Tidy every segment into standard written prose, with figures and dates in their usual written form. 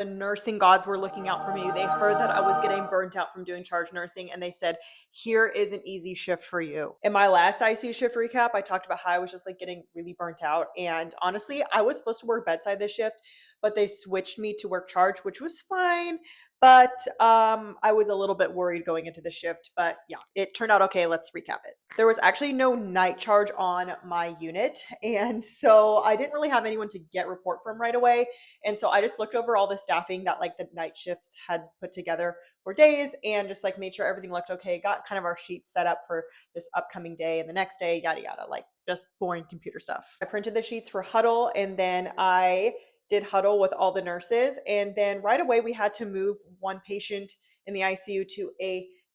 The nursing gods were looking out for me. They heard that I was getting burnt out from doing charge nursing and they said, "Here is an easy shift for you." In my last ICU shift recap, I talked about how I was just like getting really burnt out. And honestly, I was supposed to work bedside this shift, but they switched me to work charge, which was fine. But I was a little bit worried going into the shift. But yeah, it turned out okay. Let's recap it. There was actually no night charge on my unit. And so I didn't really have anyone to get report from right away. And so I just looked over all the staffing that like the night shifts had put together for days and just like made sure everything looked okay. Got kind of our sheets set up for this upcoming day and the next day, yada yada, like just boring computer stuff. I printed the sheets for huddle and then I did huddle with all the nurses. And then right away we had to move one patient in the ICU to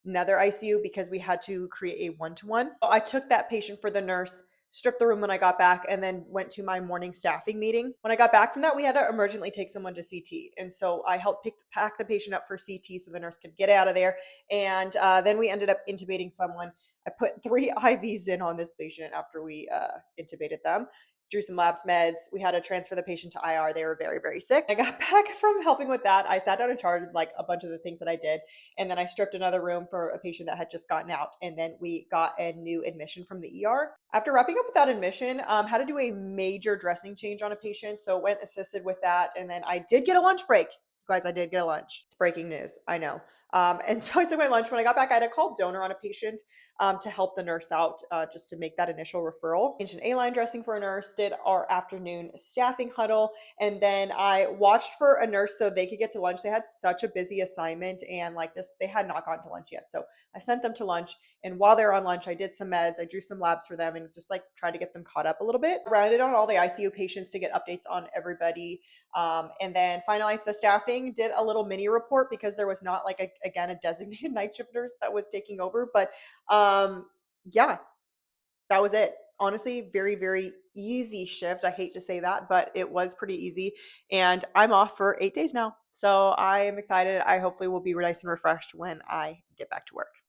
another ICU because we had to create a one-to-one. I took that patient for the nurse, stripped the room when I got back, and then went to my morning staffing meeting. When I got back from that, we had to emergently take someone to CT. And so I helped pack the patient up for CT so the nurse could get out of there. And then we ended up intubating someone. I put 3 IVs in on this patient after we intubated them. Drew some labs meds. We had to transfer the patient to IR. They were very, very sick. I got back from helping with that. I sat down and charted like a bunch of the things that I did. And then I stripped another room for a patient that had just gotten out. And then we got a new admission from the ER. After wrapping up with that admission, had to do a major dressing change on a patient. So went assisted with that. And then I did get a lunch break. You guys, I did get a lunch. It's breaking news. I know. And so I took my lunch. When I got back, I had to call donor on a patient to help the nurse out just to make that initial referral. Changed an A-line dressing for a nurse, did our afternoon staffing huddle, and then I watched for a nurse so they could get to lunch. They had such a busy assignment and like this, they had not gotten to lunch yet. So I sent them to lunch. And while they were on lunch, I did some meds, I drew some labs for them and just like tried to get them caught up a little bit. Rounded on all the ICU patients to get updates on everybody. And then finalized the staffing, did a little mini report because there was not like, again, a designated night shift nurse that was taking over. But yeah, that was it. Honestly, very, very easy shift. I hate to say that, but it was pretty easy. And I'm off for 8 days now. So I am excited. I hopefully will be nice and refreshed when I get back to work.